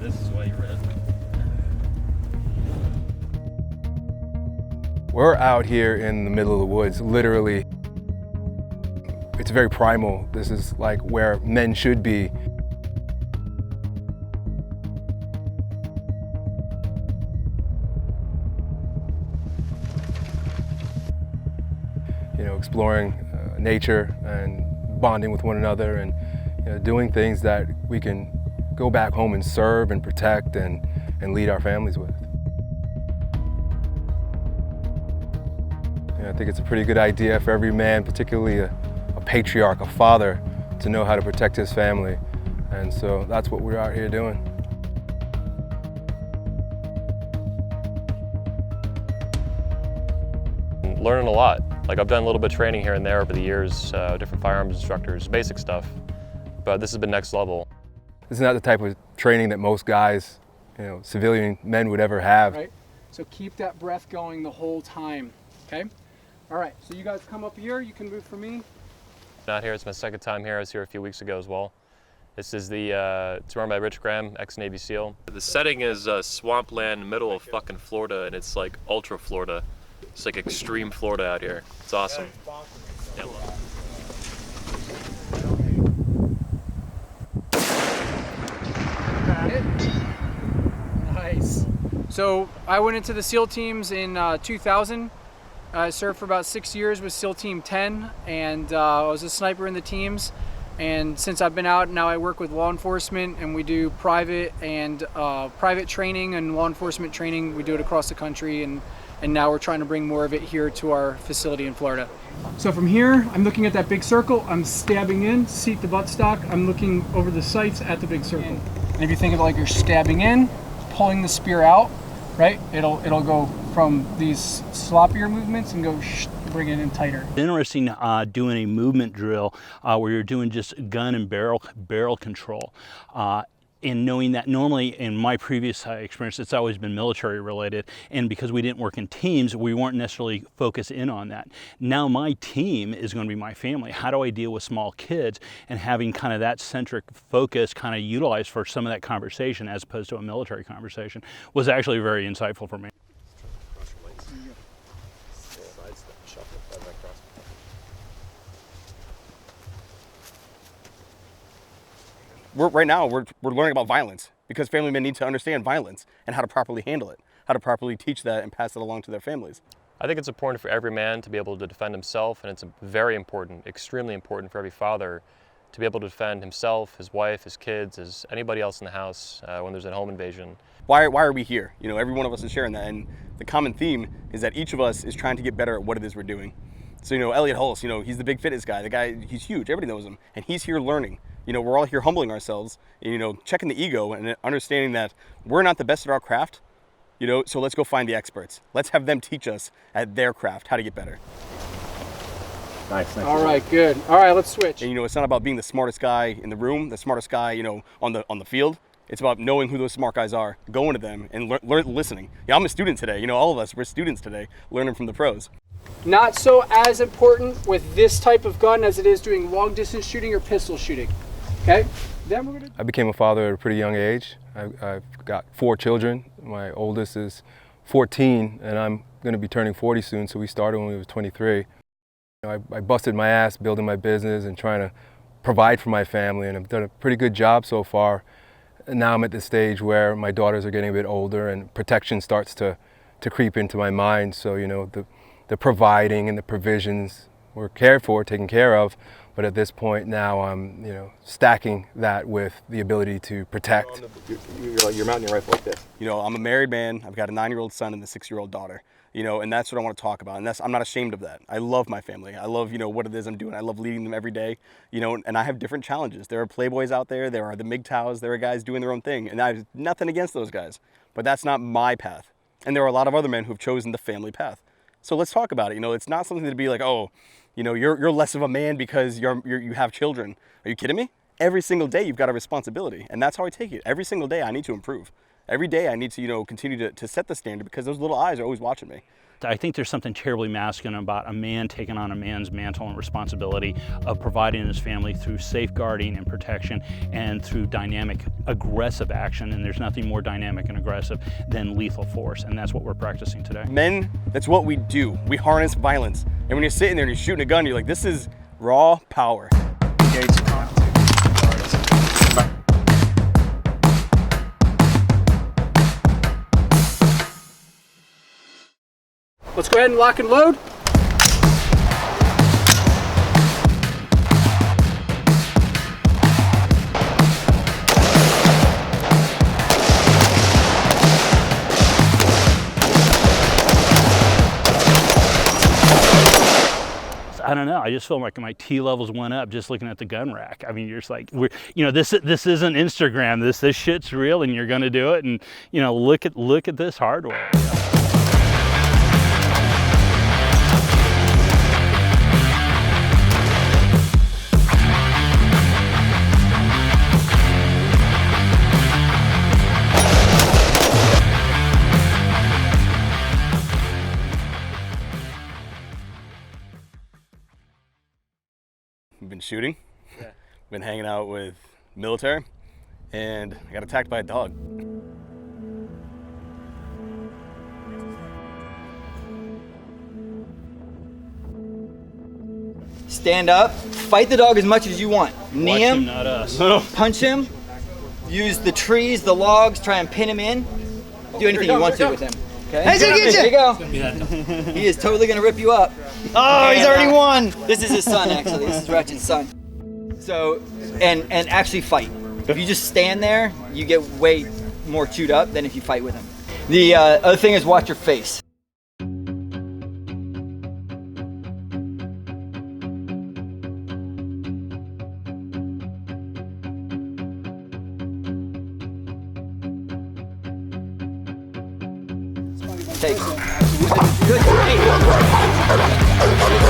This is why you read. We're out here in the middle of the woods, literally. It's very primal. This is like where men should be. You know, exploring nature and bonding with one another and doing things that we can go back home and serve and protect and lead our families with. I think it's a pretty good idea for every man, particularly a patriarch, a father, to know how to protect his family. And so that's what we're out here doing. Learning a lot. Like I've done a little bit of training here and there over the years, different firearms instructors, basic stuff, but this has been next level. This is not the type of training that most guys, civilian men would ever have. Right, so keep that breath going the whole time, okay? All right, so you guys come up here, you can move for me. Not here, it's my second time here. I was here a few weeks ago as well. This is it's run by Rich Graham, ex-Navy SEAL. The setting is swampland, middle of fucking Florida, and it's like ultra Florida. It's like extreme Florida out here. It's awesome. Yeah, Got it. Nice. So I went into the SEAL teams in 2000. I served for about 6 years with SEAL Team 10, and I was a sniper in the teams. And since I've been out, now I work with law enforcement, and we do private training and law enforcement training. We do it across the country, and now we're trying to bring more of it here to our facility in Florida. So from here, I'm looking at that big circle. I'm stabbing in, seat the buttstock. I'm looking over the sights at the big circle. And if you think of it like you're stabbing in, pulling the spear out, right? It'll go from these sloppier movements and go bring it in tighter. Interesting doing a movement drill where you're doing just gun and barrel control. And knowing that normally in my previous experience, it's always been military related. And because we didn't work in teams, we weren't necessarily focused in on that. Now my team is going to be my family. How do I deal with small kids? And having kind of that centric focus kind of utilized for some of that conversation as opposed to a military conversation was actually very insightful for me. Right now we're learning about violence because family men need to understand violence and how to properly handle it, how to properly teach that and pass it along to their families. I think it's important for every man to be able to defend himself, and it's very important, extremely important for every father to be able to defend himself, his wife, his kids, anybody else in the house when there's a home invasion. Why are we here? Every one of us is sharing that, and the common theme is that each of us is trying to get better at what it is we're doing. So, Elliot Hulse, he's the big fitness guy. The guy, he's huge. Everybody knows him. And he's here learning. We're all here humbling ourselves, checking the ego and understanding that we're not the best at our craft, so let's go find the experts. Let's have them teach us at their craft how to get better. Nice. All right, good. All right, let's switch. And, it's not about being the smartest guy in the room, the smartest guy, on the field. It's about knowing who those smart guys are, going to them and listening. Yeah, I'm a student today. All of us, we're students today, learning from the pros. Not so as important with this type of gun as it is doing long distance shooting or pistol shooting. Okay? Then we're gonna... I became a father at a pretty young age. I've got 4 children. My oldest is 14, and I'm going to be turning 40 soon, so we started when we was 23. I busted my ass building my business and trying to provide for my family, and I've done a pretty good job so far. And now I'm at the stage where my daughters are getting a bit older, and protection starts to creep into my mind. So, the providing and the provisions were cared for, taken care of, but at this point now I'm, stacking that with the ability to protect. You're mounting your rifle like this. I'm a married man. I've got a 9-year-old son and a 6-year-old daughter. And that's what I want to talk about. And I'm not ashamed of that. I love my family. I love, what it is I'm doing. I love leading them every day, and I have different challenges. There are playboys out there. There are the MGTOWs. There are guys doing their own thing. And I have nothing against those guys, but that's not my path. And there are a lot of other men who've chosen the family path. So let's talk about it. It's not something to be like, oh, you're less of a man because you have children. Are you kidding me? Every single day you've got a responsibility, and that's how I take it. Every single day I need to improve. Every day I need to, you know, continue to set the standard because those little eyes are always watching me. I think there's something terribly masculine about a man taking on a man's mantle and responsibility of providing his family through safeguarding and protection and through dynamic, aggressive action. And there's nothing more dynamic and aggressive than lethal force. And that's what we're practicing today. Men, that's what we do. We harness violence. And when you're sitting there and you're shooting a gun, you're like, this is raw power. Let's go ahead and lock and load. I don't know. I just feel like my T levels went up just looking at the gun rack. I mean, you're just like, this isn't Instagram. This shit's real, and you're gonna do it. And look at this hardware. We've been shooting, been hanging out with military, and I got attacked by a dog. Stand up, fight the dog as much as you want. Knee Watch him, not us. punch him, use the trees, the logs, try and pin him in. Do anything you want to with him. Okay? He's gonna get you. There you go. He is totally gonna rip you up. Oh, he's already won. This is his son, actually. This is Ratchet's son. So, and actually fight. If you just stand there, you get way more chewed up than if you fight with him. The other thing is watch your face. Take. Good. Hey.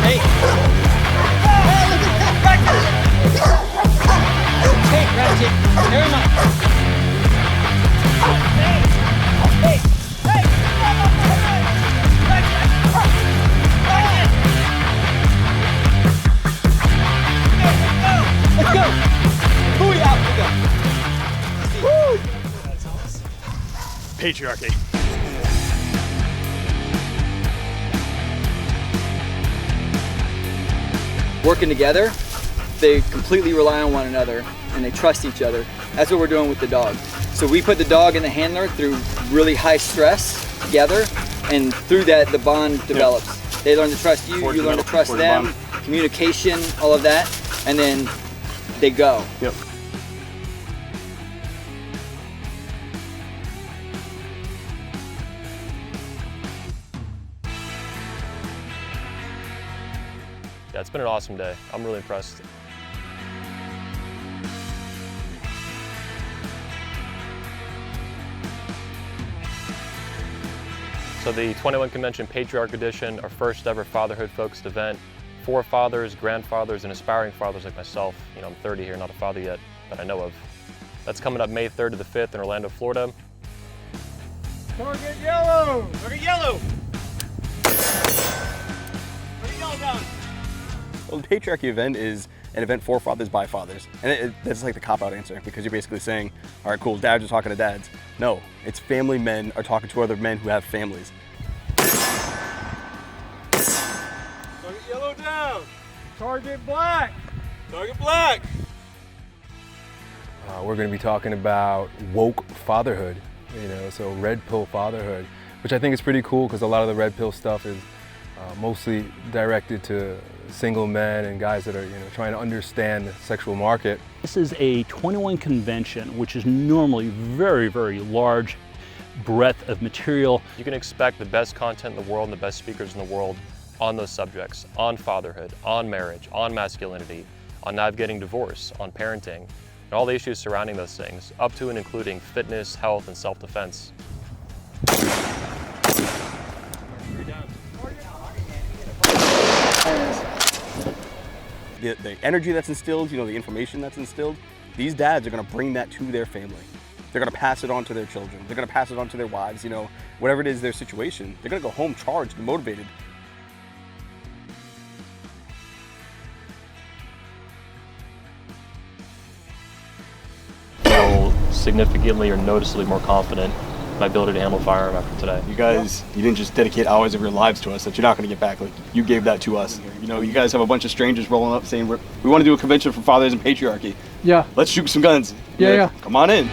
Hey. Hey, Ratchet. Never mind. Hey. Let's go. Booty out. Let's go. Woo. Patriarchy. Working together, they completely rely on one another and they trust each other. That's what we're doing with the dog. So we put the dog and the handler through really high stress together, and through that the bond develops. Yep. They learn to trust you, you learn to trust them, communication, all of that, and then they go. Yep. Yeah, it's been an awesome day. I'm really impressed. So the 21 Convention Patriarch Edition, our first ever fatherhood-focused event for fathers, grandfathers, and aspiring fathers like myself. I'm 30 here, not a father yet, that I know of. That's coming up May 3rd to the 5th in Orlando, Florida. Target yellow! Target yellow. Target yellow down. Well, the Patriarchy event is an event for fathers by fathers. And that's like the cop-out answer, because you're basically saying, all right, cool, dads are talking to dads. No, it's family men are talking to other men who have families. Target yellow down. Target black! Target black. We're going to be talking about woke fatherhood, so red pill fatherhood, which I think is pretty cool because a lot of the red pill stuff is mostly directed to single men and guys that are trying to understand the sexual market. This is a 21 convention, which is normally very, very large breadth of material. You can expect the best content in the world and the best speakers in the world on those subjects, on fatherhood, on marriage, on masculinity, on navigating divorce, on parenting, and all the issues surrounding those things, up to and including fitness, health, and self-defense. The energy that's instilled, the information that's instilled, these dads are going to bring that to their family. they're gonna pass it on to their children. They're gonna pass it on to their wives, you know, whatever it is their situation. They're gonna go home charged and motivated. Feel significantly or noticeably more confident in my ability to handle a firearm after today. You guys, you didn't just dedicate hours of your lives to us that you're not going to get back. Like, you gave that to us. You know, you guys have a bunch of strangers rolling up saying we want to do a convention for fathers and patriarchy. Yeah. Let's shoot some guns. Yeah. Come on in.